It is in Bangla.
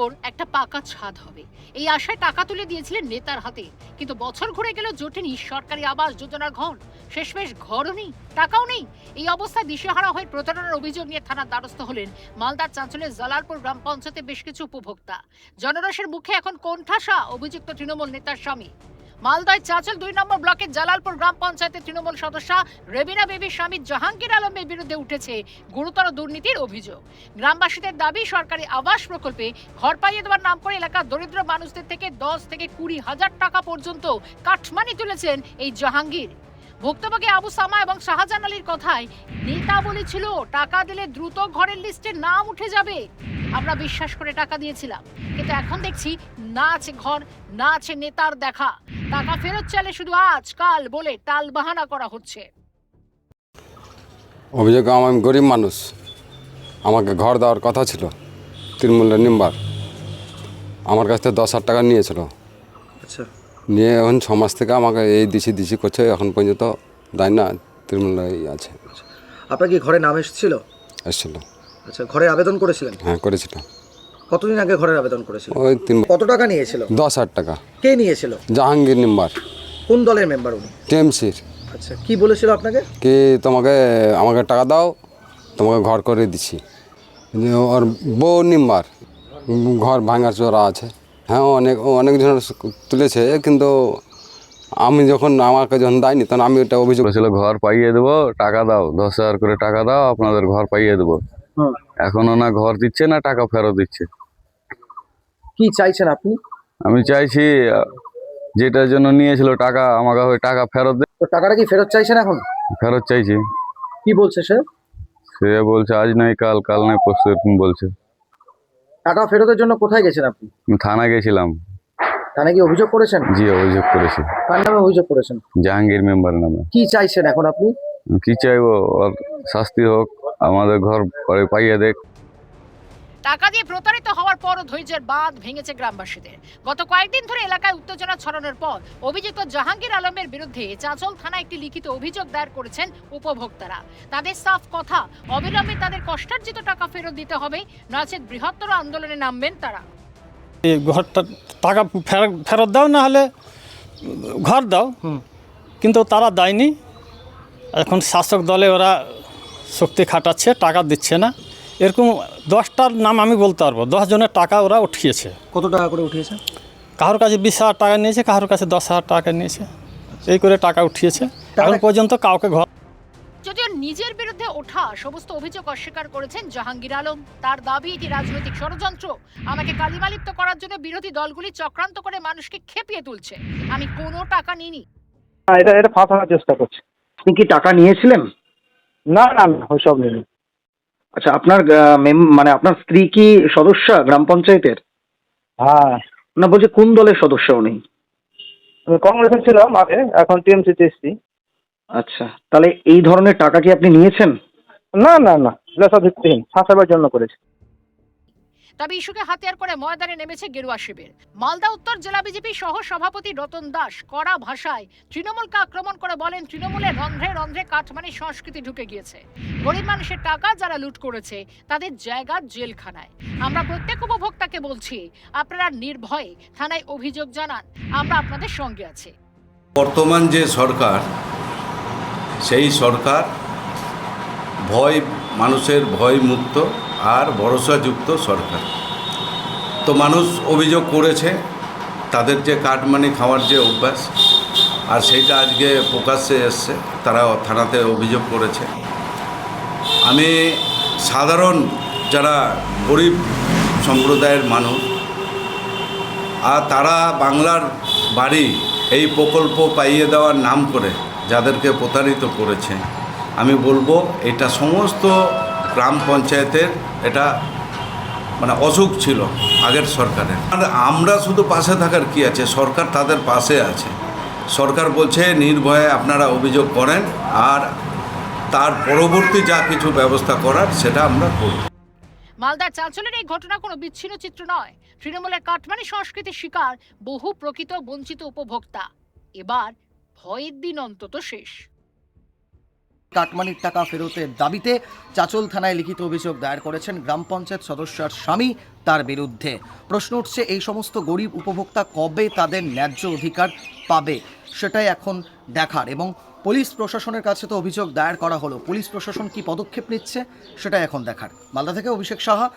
ওপর একটা পাকা ছাদ হবে এই আশায় টাকা তুলে দিয়েছিলেন নেতার হাতে, কিন্তু বছর ঘুরে গেল জোটেনি সরকারি আবাস যোজনার ঘর। শেষমেশ ঘরও নেই, টাকাও নেই। এই অবস্থায় দিশেহারা হয়ে প্রতারণার অভিযোগ নিয়ে থানার দ্বারস্থ হলেন মালদার চাঁচলের জালালপুর গ্রাম পঞ্চায়েতের বেশ কিছু উপভোক্তা। জনরসের মুখে এখন কোণঠাসা অভিযুক্ত তৃণমূল নেতার স্বামী। মালদায় চাঁচল 2 নম্বর ব্লকের জালালপুর গ্রাম পঞ্চায়েতের তৃণমূল সদস্যা রেবিনা বেবির স্বামী জাহাঙ্গীর আলমের বিরুদ্ধে উঠেছে গুরুতর দুর্নীতির অভিযোগ। গ্রামবাসীদের দাবি, সরকারি আবাস প্রকল্পে ঘর পাইয়ে দেওয়ার নাম করে এলাকার দরিদ্র মানুষদের থেকে 10 থেকে 20 হাজার টাকা পর্যন্ত কাটমানি তুলেছেন এই জাহাঙ্গীর। ভুক্তভোগী আবু সামা এবং শাহজাহান আলীর কথায় নেতা বলেছিল টাকা দিলে দ্রুত ঘরের লিস্টে নাম উঠে যাবে। আমরা বিশ্বাস করে টাকা দিয়েছিলাম, কিন্তু এখন দেখছি না আছে ঘর, না আছে নেতার দেখা। টাকা ফেরত চাইলে শুধু আজ কাল বলে টাল বাহানা করা হচ্ছে। অভিযোগ, আমি গরিব মানুষ, আমাকে ঘর দেওয়ার কথা ছিল তৃণমূলের মেম্বার, আমার কাছ থেকে 10,000 টাকা নিয়েছিল। আচ্ছা, নিয়ে এখন 6 মাস থেকে আমাকে এই দিছি করছে, এখন পর্যন্ত দেয় না। তৃণমূলের আছে। আপনার কি ঘরে নাম এসেছিল? এসেছিল। আচ্ছা, ঘরে আবেদন করেছিলেন? হ্যাঁ, করেছিল। কতদিন আগে ঘরের আবেদন করেছিলেন? ওই 3 কত টাকা নিয়েছিল? 10,000 টাকা। কে নিয়েছিল? জাহাঙ্গীর মেম্বার। কোন দলের মেম্বার উনি? টিএমসির। আচ্ছা, কি বলেছিল আপনাকে? কি আমাকে টাকা দাও, তোমাকে ঘর করে দিচ্ছি। ওর বউ মেম্বার, ঘর ভাঙার চোরা আছে। হ্যাঁ, অনেক জন তুলেছে, কিন্তু আমি আমাকে যখন দেয়নি তখন আমি এটা অভিযোগ বলেছিল ঘর পাইয়ে দেবো, টাকা দাও, 10,000 করে টাকা দাও, আপনাদের ঘর পাইয়ে দেবো। এখনো না ঘর দিচ্ছে না টাকা ফেরত দিচ্ছে। কি চাইছেন আপনি? আমি চাইছি যেটার জন্য নিয়েছিল টাকা, আমাকে ওই টাকা ফেরত দে। তো টাকাটা কি ফেরত চাইছেন এখন? ফেরত চাইছি। কি বলছে সে? সে বলছে আজ নাই কাল, কাল নাই পরশু, এরকম বলছে। টাকা ফেরতের জন্য কোথায় গেছেন আপনি? আমি থানা গেছিলাম। থানায় কি অভিযোগ করেছেন? জি, অভিযোগ করেছি। কার নামে অভিযোগ করেছেন? জাহাঙ্গীর মেম্বার নামে। কি চাইছেন এখন আপনি? কি চাইবো, ওর শাস্তি হোক, আমাদের ঘর পরে পাইয়ে দেখ। টাকা দিয়ে প্রতারিত হওয়ার পরও ধৈর্যের বাঁধ ভেঙেছে গ্রামবাসীদের। গত কয়েকদিন ধরে এলাকায় উত্তেজনা ছড়ানোর পর অভিযুক্ত জাহাঙ্গীর আলমের বিরুদ্ধে চাঁচল থানায় একটি লিখিত অভিযোগ দায়ের করেছেন উপভোক্তারা। তাদের সাফ কথা, অবিলম্বে তাদের কষ্টার্জিত টাকা ফেরত দিতে হবে, নচেৎ বৃহত্তর আন্দোলনে নামবেন তারা। এই ঘরটা টাকা ফেরত দাও, না হলে ঘর দাও। কিন্তু তারা দেয়নি। এখন শাসক দলে ওরা শক্তি খাটাচ্ছে, টাকা দিচ্ছে না। এরকম 10টার নাম আমি বলতে পারবো, 10 জনের টাকা ওরা উঠিয়েছে। কত টাকা করে উঠিয়েছে? কারোর কাছে 20,000 টাকা নিয়েছে, কারোর কাছে 10,000 টাকা নিয়েছে। এই করে টাকা উঠিয়েছে। এখন পর্যন্ত কাউকে ঘর। যদিও নিজের বিরুদ্ধে ওঠা সমস্ত অভিযোগ অস্বীকার করেছেন জাহাঙ্গীর আলম। তার দাবি এটি রাজনৈতিক ষড়যন্ত্র। আমাকে কালিমালিপ্ত করার জন্য বিরোধী দলগুলি চক্রান্ত করে মানুষকে খেপিয়ে তুলছে। আমি কোনো টাকা নিইনি। এটা ফাঁসানোর চেষ্টা করছে। আপনি কি টাকা নিয়েছিলেন? না না না, ওইসব নেই। আচ্ছা, আপনার মানে আপনার স্ত্রী কি সদস্য গ্রাম পঞ্চায়েতের? হ্যাঁ, না, বলছে কোন দলের সদস্য উনি? কংগ্রেসে ছিলাম আগে, এখন টিএমসিতে এসছি। আচ্ছা, তাহলে এই ধরনের টাকা কি আপনি নিয়েছেন? না না না, এগুলো সব ভিত্তিহীন, ফাঁসাবার জন্য করেছে। তবে ইস্যুকে হাতিয়ার করে ময়দানে নেমেছে গেরুয়া শিবির। মালদা উত্তর জেলা বিজেপি সহ সভাপতি রতন দাস কড়া ভাষায় তৃণমূলকে আক্রমণ করে বলেন, তৃণমূলের রন্ধ্রে রন্ধ্রে কাটমানি সংস্কৃতি ঢুকে গিয়েছে। গরিব মানুষের টাকা যারা লুট করেছে তাদের জায়গা জেলখানায়। আমরা প্রত্যেক উপভোক্তাকে বলছি, আপনারা নির্ভয়ে থানায় অভিযোগ জানান, আমরা আপনাদের সঙ্গে আছি। বর্তমান যে সরকার, সেই সরকার মানুষের ভয় মুক্ত আর ভরসাযুক্ত সরকার। তো মানুষ অভিযোগ করেছে তাদের যে কাটমানি খাওয়ার যে অভ্যাস, আর সেইটা আজকে প্রকাশ্যে এসছে, তারা থানাতে অভিযোগ করেছে। আমি সাধারণ যারা গরিব সম্প্রদায়ের মানুষ, আর তারা বাংলার বাড়ি এই প্রকল্প পাইয়ে দেওয়ার নাম করে যাদেরকে প্রতারিত করেছে, আমি বলবো এটা সমস্ত গ্রাম পঞ্চায়েতের এটা মানে অসুখ ছিল আগের সরকারের। আর আমরা শুধু পাশে থাকার কি আছে, সরকার তাদের পাশে আছে। সরকার বলছে নির্ভয়ে আপনারা অভিযোগ করেন, আর তার পরবর্তী যা কিছু ব্যবস্থা করার সেটা আমরা করব। মালদার চাঁচলের এই ঘটনা কোনো বিচ্ছিন্ন চিত্র নয়। তৃণমূলের কাটমানি সংস্কৃতির শিকার বহু প্রকৃত বঞ্চিত উপভোক্তা। এবার ভয়ের দিন অন্তত শেষ। কাটমানির টাকা ফেরতের দাবিতে চাচল থানায় লিখিত অভিযোগ দায়ের করেছেন গ্রাম পঞ্চায়েত সদস্যার স্বামী তার বিরুদ্ধে। প্রশ্ন উঠছে, এই সমস্ত গরিব উপভোক্তা কবে তাদের ন্যায্য অধিকার পাবে সেটাই এখন দেখার। এবং পুলিশ প্রশাসনের কাছে তো অভিযোগ দায়ের করা হলো, পুলিশ প্রশাসন কি পদক্ষেপ নিচ্ছে সেটাই এখন দেখার। মালদা থেকে অভিষেক সাহা,